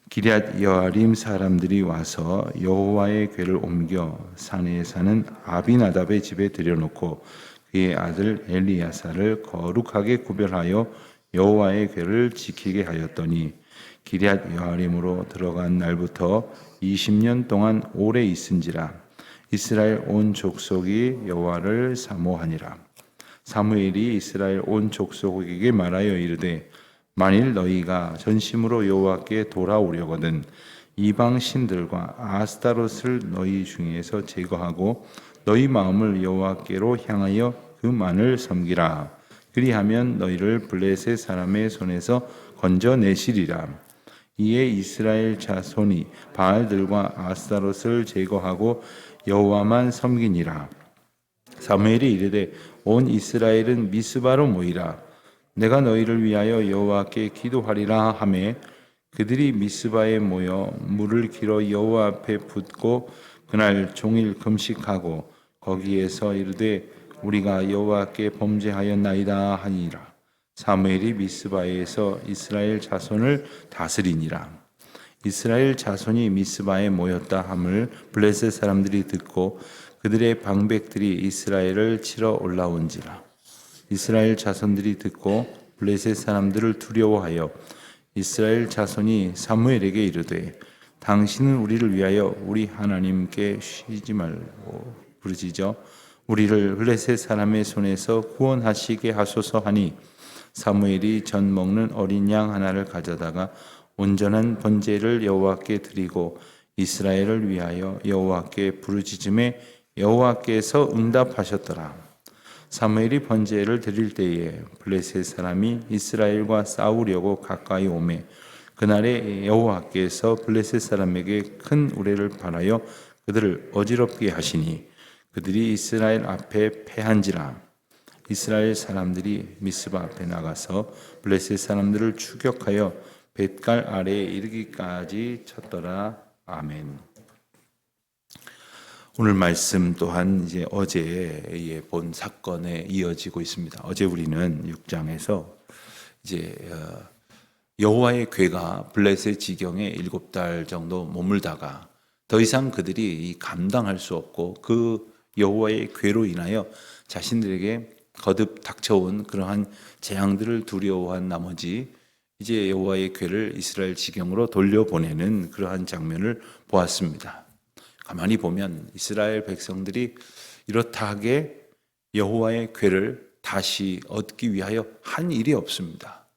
기럇 여아림 사람들이 와서 여호와의 궤를 옮겨 산에 사는 아비나답의 집에 들여놓고 그의 아들 엘리야사를 거룩하게 구별하여 여호와의 궤를 지키게 하였더니 기럇 여아림으로 들어간 날부터 20년 동안 오래 있은지라 이스라엘 온 족속이 여호와를 사모하니라. 사무엘이 이스라엘 온 족속에게 말하여 이르되 만일 너희가 전심으로 여호와께 돌아오려거든 이방 신들과 아스타롯을 너희 중에서 제거하고 너희 마음을 여호와께로 향하여 그만을 섬기라. 그리하면 너희를 블레셋 사람의 손에서 건져내시리라. 이에 이스라엘 자손이 바알들과 아스타롯을 제거하고 여호와만 섬기니라. 사무엘이 이르되 온 이스라엘은 미스바로 모이라. 내가 너희를 위하여 여호와께 기도하리라 하매 그들이 미스바에 모여 물을 길어 여호와 앞에 붓고 그날 종일 금식하고 거기에서 이르되 우리가 여호와께 범죄하였나이다 하니라. 사무엘이 미스바에서 이스라엘 자손을 다스리니라. 이스라엘 자손이 미스바에 모였다 함을 블레셋 사람들이 듣고 그들의 방백들이 이스라엘을 치러 올라온지라. 이스라엘 자손들이 듣고 블레셋 사람들을 두려워하여 이스라엘 자손이 사무엘에게 이르되 당신은 우리를 위하여 우리 하나님께 쉬지 말고 부르짖어 우리를 블레셋 사람의 손에서 구원하시게 하소서 하니 사무엘이 전 먹는 어린 양 하나를 가져다가 온전한 번제를 여호와께 드리고 이스라엘을 위하여 여호와께 부르짖음에 여호와께서 응답하셨더라. 사무엘이 번제를 드릴 때에 블레셋 사람이 이스라엘과 싸우려고 가까이 오매 그날에 여호와께서 블레셋 사람에게 큰 우레를 발하여 그들을 어지럽게 하시니 그들이 이스라엘 앞에 패한지라. 이스라엘 사람들이 미스바 앞에 나가서 블레셋 사람들을 추격하여 벳갈 아래에 이르기까지 쳤더라. 아멘. 오늘 말씀 또한 이제 어제 본 사건에 이어지고 있습니다. 어제 우리는 6장에서 이제 여호와의 궤가 블레셋 지경에 7달 정도 머물다가 더 이상 그들이 감당할 수 없고 그 여호와의 궤로 인하여 자신들에게 거듭 닥쳐온 그러한 재앙들을 두려워한 나머지 이제 여호와의 궤를 이스라엘 지경으로 돌려보내는 그러한 장면을 보았습니다. 가만히 보면 이스라엘 백성들이 이렇다 하게 여호와의 궤를 다시 얻기 위하여 한 일이 없습니다.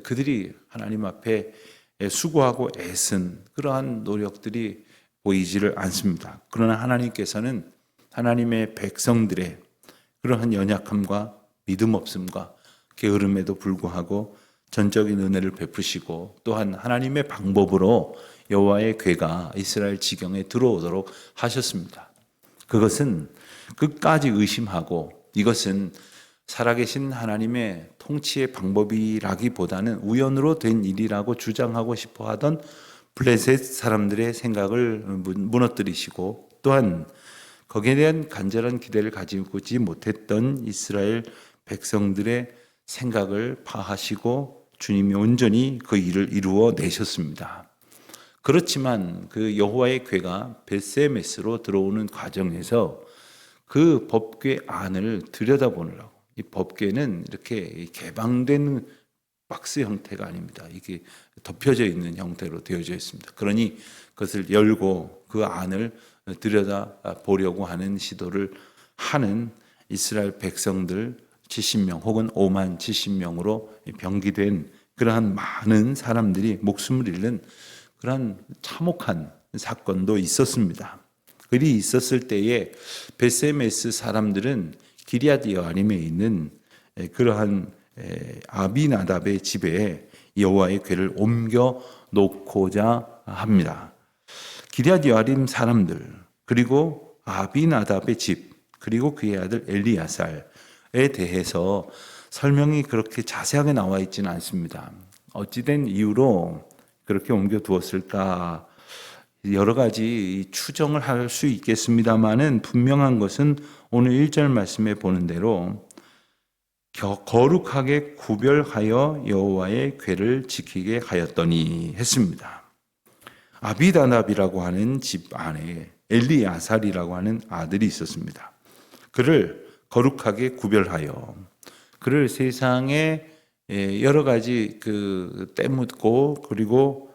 그들이 하나님 앞에 수고하고 애쓴 그러한 노력들이 보이지를 않습니다. 그러나 하나님께서는 하나님의 백성들의 그러한 연약함과 믿음 없음과 게으름에도 불구하고 전적인 은혜를 베푸시고 또한 하나님의 방법으로 여호와의 궤가 이스라엘 지경에 들어오도록 하셨습니다. 그것은 끝까지 의심하고 이것은 살아계신 하나님의 통치의 방법이라기보다는 우연으로 된 일이라고 주장하고 싶어 하던 블레셋 사람들의 생각을 무너뜨리시고 또한 거기에 대한 간절한 기대를 가지고 있지 못했던 이스라엘 백성들의 생각을 파하시고 주님이 온전히 그 일을 이루어 내셨습니다. 그렇지만 그 여호와의 궤가 벳세메스로 들어오는 과정에서 그 법궤 안을 들여다보느라고, 이 법궤는 이렇게 개방된 박스 형태가 아닙니다. 이게 덮여져 있는 형태로 되어져 있습니다. 그러니 그것을 열고 그 안을 들여다보려고 하는 시도를 하는 이스라엘 백성들 70명 혹은 5만 70명으로 병기된 그러한 많은 사람들이 목숨을 잃는 그러한 참혹한 사건도 있었습니다. 그리 있었을 때에 벳세메스 사람들은 기럇 여아림에 있는 그러한 아비나답의 집에 여호와의 궤를 옮겨 놓고자 합니다. 기럇 여아림 사람들 그리고 아비나답의 집 그리고 그의 아들 엘리야살에 대해서 설명이 그렇게 자세하게 나와 있지는 않습니다. 어찌된 이유로 그렇게 옮겨 두었을까 여러 가지 추정을 할 수 있겠습니다만은 분명한 것은 오늘 1절 말씀에 보는 대로 거룩하게 구별하여 여호와의 궤를 지키게 하였더니 했습니다. 아비다답이라고 하는 집 안에 엘리아살이라고 하는 아들이 있었습니다. 그를 거룩하게 구별하여 그를 세상에 여러 가지 그 때묻고 그리고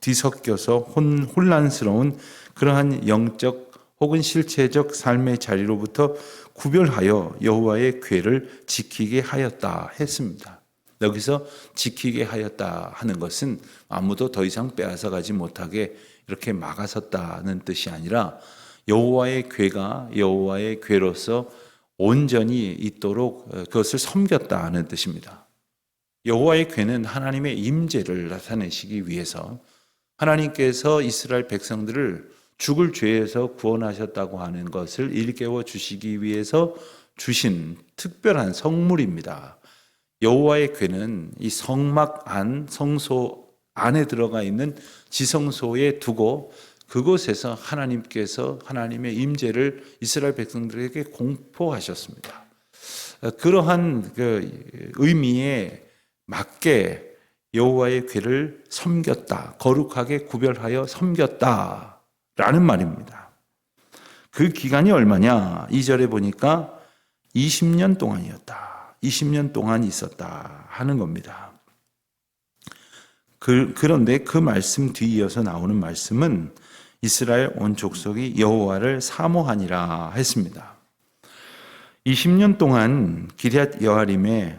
뒤섞여서 혼란스러운 그러한 영적 혹은 실체적 삶의 자리로부터 구별하여 여호와의 궤를 지키게 하였다 했습니다. 여기서 지키게 하였다 하는 것은 아무도 더 이상 빼앗아가지 못하게 이렇게 막아섰다는 뜻이 아니라 여호와의 궤가 여호와의 궤로서 온전히 있도록 그것을 섬겼다 하는 뜻입니다. 여호와의 궤는 하나님의 임재를 나타내시기 위해서 하나님께서 이스라엘 백성들을 죽을 죄에서 구원하셨다고 하는 것을 일깨워 주시기 위해서 주신 특별한 성물입니다. 여호와의 궤는 이 성막 안 성소 안에 들어가 있는 지성소에 두고 그곳에서 하나님께서 하나님의 임재를 이스라엘 백성들에게 공포하셨습니다. 그러한 그 의미에 맞게 여호와의 궤를 섬겼다, 거룩하게 구별하여 섬겼다라는 말입니다. 그 기간이 얼마냐? 2절에 보니까 20년 동안이었다. 20년 동안 있었다 하는 겁니다. 그런데 그 말씀 뒤이어서 나오는 말씀은 이스라엘 온 족속이 여호와를 사모하니라 했습니다. 20년 동안 기럇 여아림에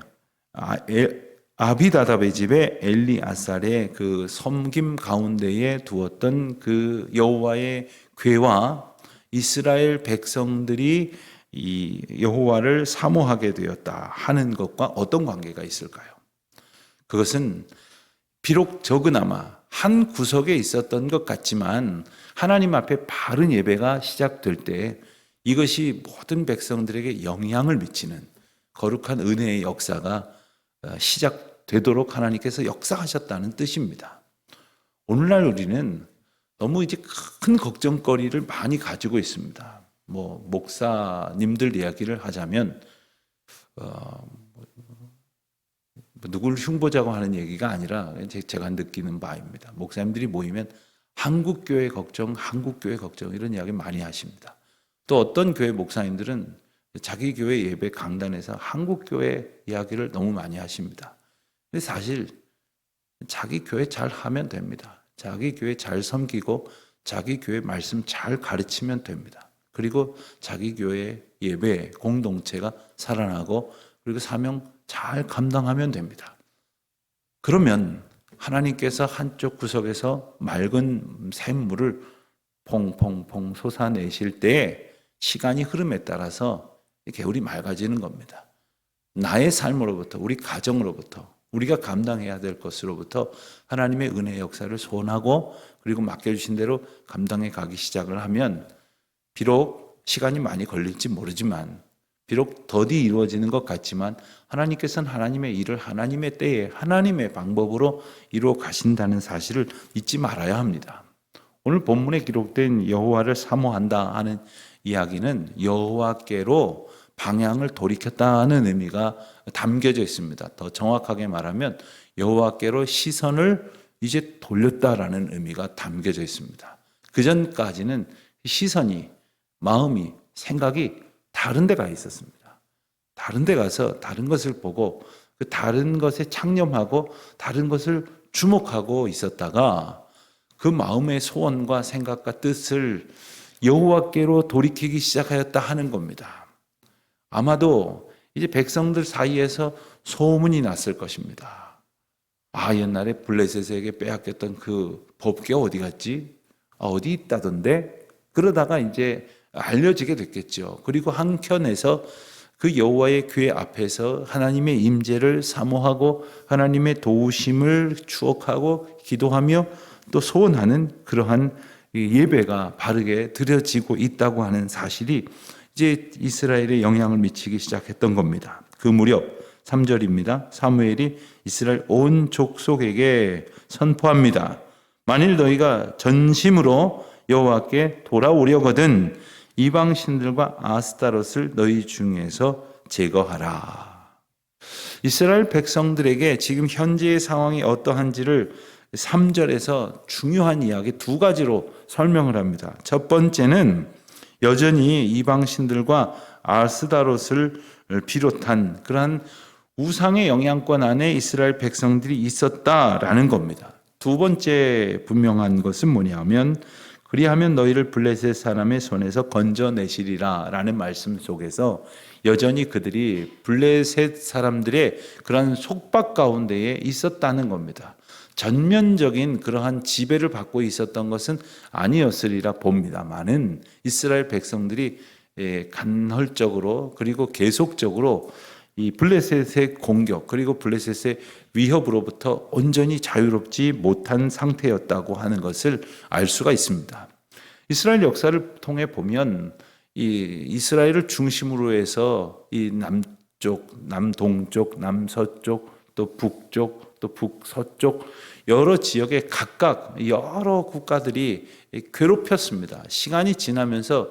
아비다답의 집에 엘리아살의 그 섬김 가운데에 두었던 그 여호와의 궤와 이스라엘 백성들이 이 여호와를 사모하게 되었다 하는 것과 어떤 관계가 있을까요? 그것은 비록 적으나마 한 구석에 있었던 것 같지만 하나님 앞에 바른 예배가 시작될 때 이것이 모든 백성들에게 영향을 미치는 거룩한 은혜의 역사가 시작되도록 하나님께서 역사하셨다는 뜻입니다. 오늘날 우리는 너무 이제 큰 걱정거리를 많이 가지고 있습니다. 목사님들 이야기를 하자면 누구를 흉보자고 하는 얘기가 아니라 제가 느끼는 바입니다. 목사님들이 모이면 한국교회 걱정 이런 이야기 많이 하십니다. 또 어떤 교회 목사님들은 자기 교회 예배 강단에서 한국교회 이야기를 너무 많이 하십니다. 근데 사실 자기 교회 잘 하면 됩니다. 자기 교회 잘 섬기고 자기 교회 말씀 잘 가르치면 됩니다. 그리고 자기 교회 예배 공동체가 살아나고 그리고 사명 잘 감당하면 됩니다. 그러면 하나님께서 한쪽 구석에서 맑은 샘물을 퐁퐁퐁 솟아내실 때 시간이 흐름에 따라서 개울이 맑아지는 겁니다. 나의 삶으로부터 우리 가정으로부터 우리가 감당해야 될 것으로부터 하나님의 은혜의 역사를 소원하고 그리고 맡겨주신 대로 감당해 가기 시작을 하면 비록 시간이 많이 걸릴지 모르지만 비록 더디 이루어지는 것 같지만 하나님께서는 하나님의 일을 하나님의 때에 하나님의 방법으로 이루어 가신다는 사실을 잊지 말아야 합니다. 오늘 본문에 기록된 여호와를 사모한다 하는 이야기는 여호와께로 방향을 돌이켰다는 의미가 담겨져 있습니다. 더 정확하게 말하면 여호와께로 시선을 이제 돌렸다라는 의미가 담겨져 있습니다. 그전까지는 시선이 마음이 생각이 다른 데 가 있었습니다. 다른 데 가서 다른 것을 보고 그 다른 것에 창념하고 다른 것을 주목하고 있었다가 그 마음의 소원과 생각과 뜻을 여호와께로 돌이키기 시작하였다 하는 겁니다. 아마도 이제 백성들 사이에서 소문이 났을 것입니다. 옛날에 블레셋에게 빼앗겼던 그 법궤 어디 갔지? 어디 있다던데? 그러다가 이제 알려지게 됐겠죠. 그리고 한켠에서 그 여호와의 궤 앞에서 하나님의 임재를 사모하고 하나님의 도우심을 추억하고 기도하며 또 소원하는 그러한 예배가 바르게 드려지고 있다고 하는 사실이 이제 이스라엘에 영향을 미치기 시작했던 겁니다. 그 무렵 3절입니다. 사무엘이 이스라엘 온 족속에게 선포합니다. 만일 너희가 전심으로 여호와께 돌아오려거든 이방 신들과 아스타롯을 너희 중에서 제거하라. 이스라엘 백성들에게 지금 현재의 상황이 어떠한지를 3절에서 중요한 이야기 두 가지로 설명을 합니다. 첫 번째는 여전히 이방신들과 아스다롯을 비롯한 그러한 우상의 영향권 안에 이스라엘 백성들이 있었다라는 겁니다. 두 번째 분명한 것은 뭐냐면 그리하면 너희를 블레셋 사람의 손에서 건져내시리라 라는 말씀 속에서 여전히 그들이 블레셋 사람들의 그러한 속박 가운데에 있었다는 겁니다. 전면적인 그러한 지배를 받고 있었던 것은 아니었으리라 봅니다만은 이스라엘 백성들이 간헐적으로 그리고 계속적으로 이 블레셋의 공격 그리고 블레셋의 위협으로부터 온전히 자유롭지 못한 상태였다고 하는 것을 알 수가 있습니다. 이스라엘 역사를 통해 보면 이 이스라엘을 중심으로 해서 이 남쪽, 남동쪽, 남서쪽, 또 북쪽, 또 북서쪽 여러 지역에 각각 여러 국가들이 괴롭혔습니다. 시간이 지나면서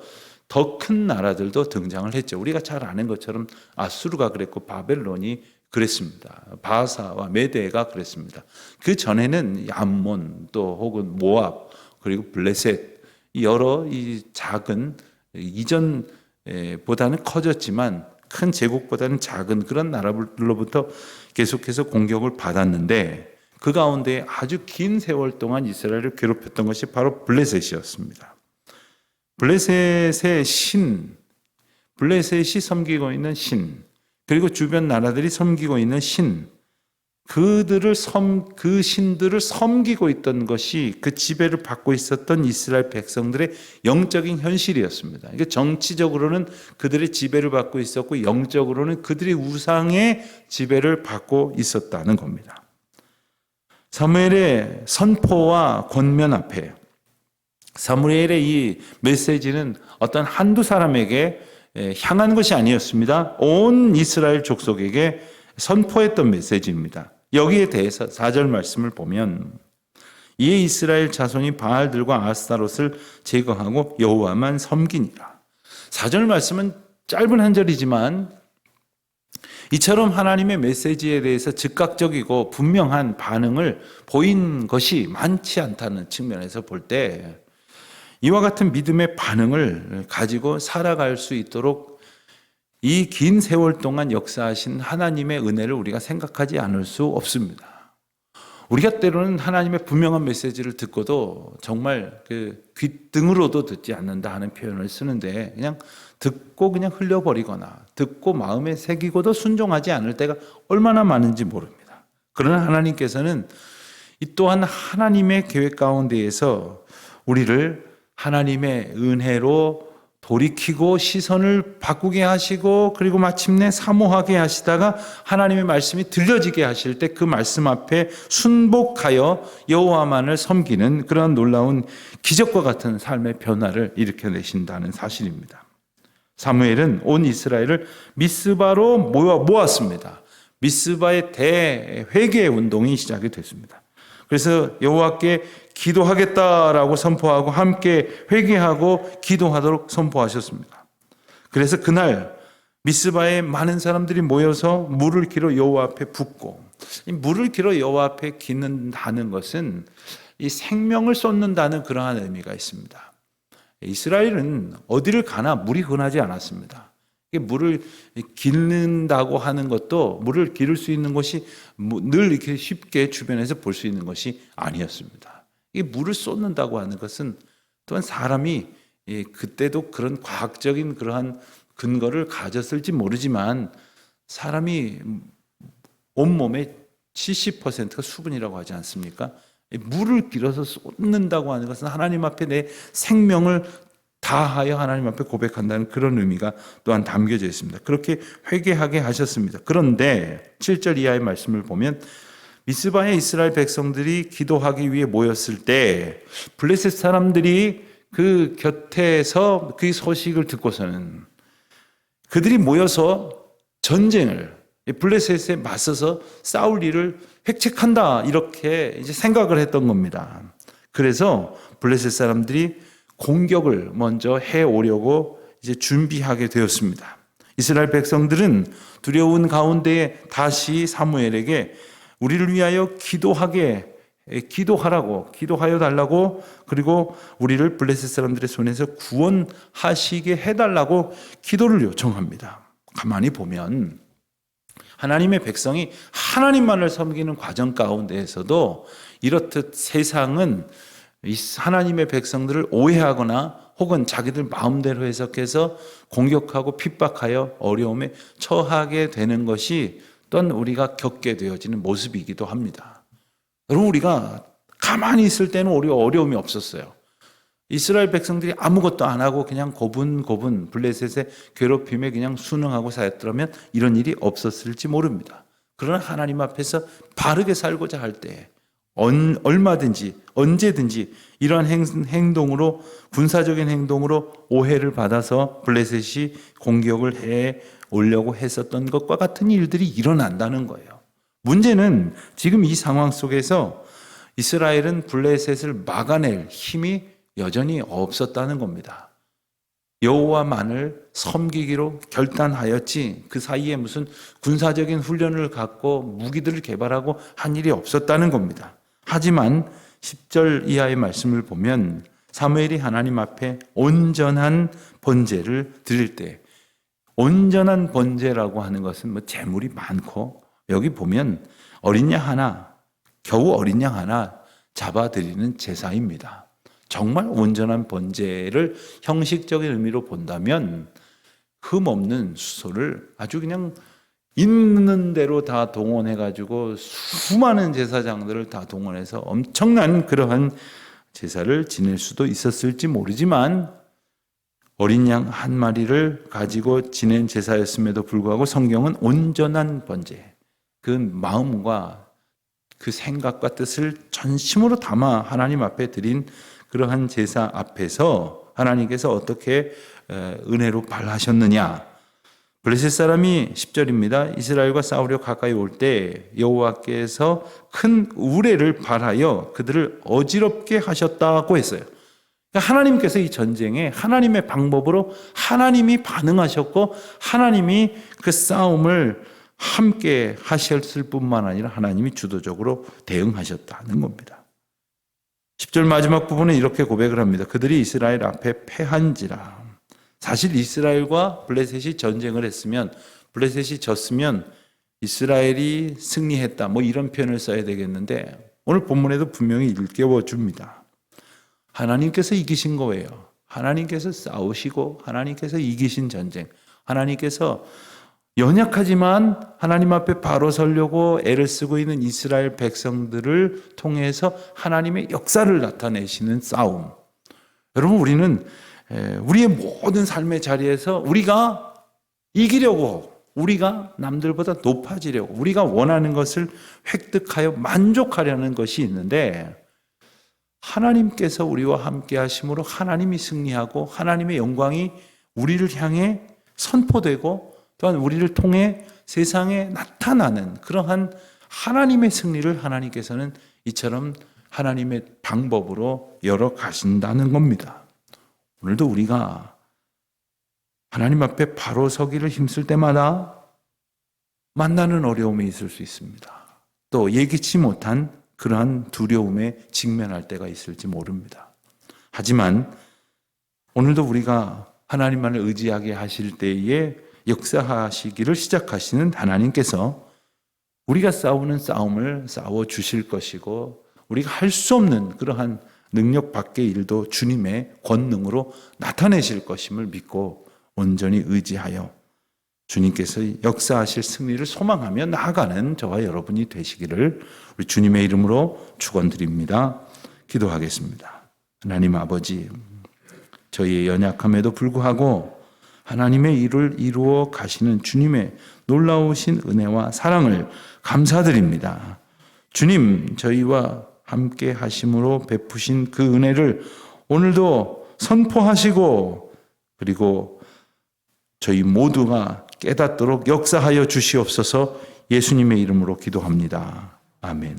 더 큰 나라들도 등장을 했죠. 우리가 잘 아는 것처럼 아수르가 그랬고 바벨론이 그랬습니다. 바사와 메데가 그랬습니다. 그 전에는 암몬 또 혹은 모압 그리고 블레셋 여러 이 작은 이전보다는 커졌지만 큰 제국보다는 작은 그런 나라들로부터 계속해서 공격을 받았는데 그 가운데 아주 긴 세월 동안 이스라엘을 괴롭혔던 것이 바로 블레셋이었습니다. 블레셋의 신, 블레셋이 섬기고 있는 신, 그리고 주변 나라들이 섬기고 있는 신, 그 신들을 섬기고 있던 것이 그 지배를 받고 있었던 이스라엘 백성들의 영적인 현실이었습니다. 그러니까 정치적으로는 그들의 지배를 받고 있었고 영적으로는 그들의 우상의 지배를 받고 있었다는 겁니다. 사무엘의 선포와 권면 앞에 사무엘의 이 메시지는 어떤 한두 사람에게 향한 것이 아니었습니다. 온 이스라엘 족속에게 선포했던 메시지입니다. 여기에 대해서 4절 말씀을 보면 이에 이스라엘 자손이 바알들과 아스타롯을 제거하고 여호와만 섬기니라. 4절 말씀은 짧은 한 절이지만 이처럼 하나님의 메시지에 대해서 즉각적이고 분명한 반응을 보인 것이 많지 않다는 측면에서 볼 때 이와 같은 믿음의 반응을 가지고 살아갈 수 있도록 이 긴 세월 동안 역사하신 하나님의 은혜를 우리가 생각하지 않을 수 없습니다. 우리가 때로는 하나님의 분명한 메시지를 듣고도 정말 그 귓등으로도 듣지 않는다 하는 표현을 쓰는데 그냥 듣고 그냥 흘려버리거나 듣고 마음에 새기고도 순종하지 않을 때가 얼마나 많은지 모릅니다. 그러나 하나님께서는 이 또한 하나님의 계획 가운데에서 우리를 하나님의 은혜로 돌이키고 시선을 바꾸게 하시고 그리고 마침내 사모하게 하시다가 하나님의 말씀이 들려지게 하실 때 그 말씀 앞에 순복하여 여호와만을 섬기는 그런 놀라운 기적과 같은 삶의 변화를 일으켜내신다는 사실입니다. 사무엘은 온 이스라엘을 미스바로 모았습니다. 미스바의 대회개 운동이 시작이 됐습니다. 그래서 여호와께 기도하겠다라고 선포하고 함께 회개하고 기도하도록 선포하셨습니다. 그래서 그날 미스바에 많은 사람들이 모여서 물을 길어 여호와 앞에 붓고, 이 물을 길어 여호와 앞에 기는다는 것은 이 생명을 쏟는다는 그러한 의미가 있습니다. 이스라엘은 어디를 가나 물이 흔하지 않았습니다. 물을 기른다고 하는 것도 물을 기를 수 있는 것이 늘 이렇게 쉽게 주변에서 볼 수 있는 것이 아니었습니다. 이 물을 쏟는다고 하는 것은 또한 사람이 그때도 그런 과학적인 그러한 근거를 가졌을지 모르지만 사람이 온몸의 70%가 수분이라고 하지 않습니까? 물을 길어서 쏟는다고 하는 것은 하나님 앞에 내 생명을 다하여 하나님 앞에 고백한다는 그런 의미가 또한 담겨져 있습니다. 그렇게 회개하게 하셨습니다. 그런데 7절 이하의 말씀을 보면 미스바에 이스라엘 백성들이 기도하기 위해 모였을 때 블레셋 사람들이 그 곁에서 그 소식을 듣고서는 그들이 모여서 전쟁을 블레셋에 맞서서 싸울 일을 획책한다 이렇게 이제 생각을 했던 겁니다. 그래서 블레셋 사람들이 공격을 먼저 해오려고 이제 준비하게 되었습니다. 이스라엘 백성들은 두려운 가운데에 다시 사무엘에게 우리를 위하여 기도하게 기도하여 달라고, 그리고 우리를 블레셋 사람들의 손에서 구원하시게 해달라고 기도를 요청합니다. 가만히 보면 하나님의 백성이 하나님만을 섬기는 과정 가운데에서도 이렇듯 세상은 하나님의 백성들을 오해하거나 혹은 자기들 마음대로 해석해서 공격하고 핍박하여 어려움에 처하게 되는 것이 또한 우리가 겪게 되어지는 모습이기도 합니다. 여러분, 우리가 가만히 있을 때는 우리가 어려움이 없었어요. 이스라엘 백성들이 아무것도 안 하고 그냥 고분고분 블레셋의 괴롭힘에 그냥 순응하고 살았더라면 이런 일이 없었을지 모릅니다. 그러나 하나님 앞에서 바르게 살고자 할 때 얼마든지 언제든지 이러한 행동으로, 군사적인 행동으로 오해를 받아서 블레셋이 공격을 해 오려고 했었던 것과 같은 일들이 일어난다는 거예요. 문제는 지금 이 상황 속에서 이스라엘은 블레셋을 막아낼 힘이 여전히 없었다는 겁니다. 여호와만을 섬기기로 결단하였지 그 사이에 무슨 군사적인 훈련을 갖고 무기들을 개발하고 한 일이 없었다는 겁니다. 하지만 10절 이하의 말씀을 보면 사무엘이 하나님 앞에 온전한 번제를 드릴 때, 온전한 번제라고 하는 것은 뭐 재물이 많고, 여기 보면 어린 양 하나, 겨우 어린 양 하나 잡아드리는 제사입니다. 정말 온전한 번제를 형식적인 의미로 본다면 흠없는 수소를 아주 그냥 있는 대로 다 동원해가지고 수많은 제사장들을 다 동원해서 엄청난 그러한 제사를 지낼 수도 있었을지 모르지만 어린 양 한 마리를 가지고 지낸 제사였음에도 불구하고 성경은 온전한 번제, 그 마음과 그 생각과 뜻을 전심으로 담아 하나님 앞에 드린 그러한 제사 앞에서 하나님께서 어떻게 은혜로 발하셨느냐. 블레셋 사람이 10절입니다. 이스라엘과 싸우려 가까이 올 때 여호와께서 큰 우레를 발하여 그들을 어지럽게 하셨다고 했어요. 하나님께서 이 전쟁에 하나님의 방법으로 하나님이 반응하셨고 하나님이 그 싸움을 함께 하셨을 뿐만 아니라 하나님이 주도적으로 대응하셨다는 겁니다. 10절 마지막 부분은 이렇게 고백을 합니다. 그들이 이스라엘 앞에 패한지라. 사실 이스라엘과 블레셋이 전쟁을 했으면, 블레셋이 졌으면 이스라엘이 승리했다, 뭐 이런 표현을 써야 되겠는데 오늘 본문에도 분명히 일깨워줍니다. 하나님께서 이기신 거예요. 하나님께서 싸우시고 하나님께서 이기신 전쟁, 하나님께서 연약하지만 하나님 앞에 바로 서려고 애를 쓰고 있는 이스라엘 백성들을 통해서 하나님의 역사를 나타내시는 싸움. 여러분, 우리는 우리의 모든 삶의 자리에서 우리가 이기려고, 우리가 남들보다 높아지려고, 우리가 원하는 것을 획득하여 만족하려는 것이 있는데 하나님께서 우리와 함께 하심으로 하나님이 승리하고 하나님의 영광이 우리를 향해 선포되고 또한 우리를 통해 세상에 나타나는 그러한 하나님의 승리를 하나님께서는 이처럼 하나님의 방법으로 열어 가신다는 겁니다. 오늘도 우리가 하나님 앞에 바로 서기를 힘쓸 때마다 만나는 어려움이 있을 수 있습니다. 또 예기치 못한 그러한 두려움에 직면할 때가 있을지 모릅니다. 하지만 오늘도 우리가 하나님만을 의지하게 하실 때에 역사하시기를 시작하시는 하나님께서 우리가 싸우는 싸움을 싸워 주실 것이고 우리가 할 수 없는 그러한 능력 밖의 일도 주님의 권능으로 나타내실 것임을 믿고 온전히 의지하여 주님께서 역사하실 승리를 소망하며 나아가는 저와 여러분이 되시기를 우리 주님의 이름으로 축원드립니다. 기도하겠습니다. 하나님 아버지, 저희의 연약함에도 불구하고 하나님의 일을 이루어 가시는 주님의 놀라우신 은혜와 사랑을 감사드립니다. 주님, 저희와 함께 하심으로 베푸신 그 은혜를 오늘도 선포하시고 그리고 저희 모두가 깨닫도록 역사하여 주시옵소서. 예수님의 이름으로 기도합니다. 아멘.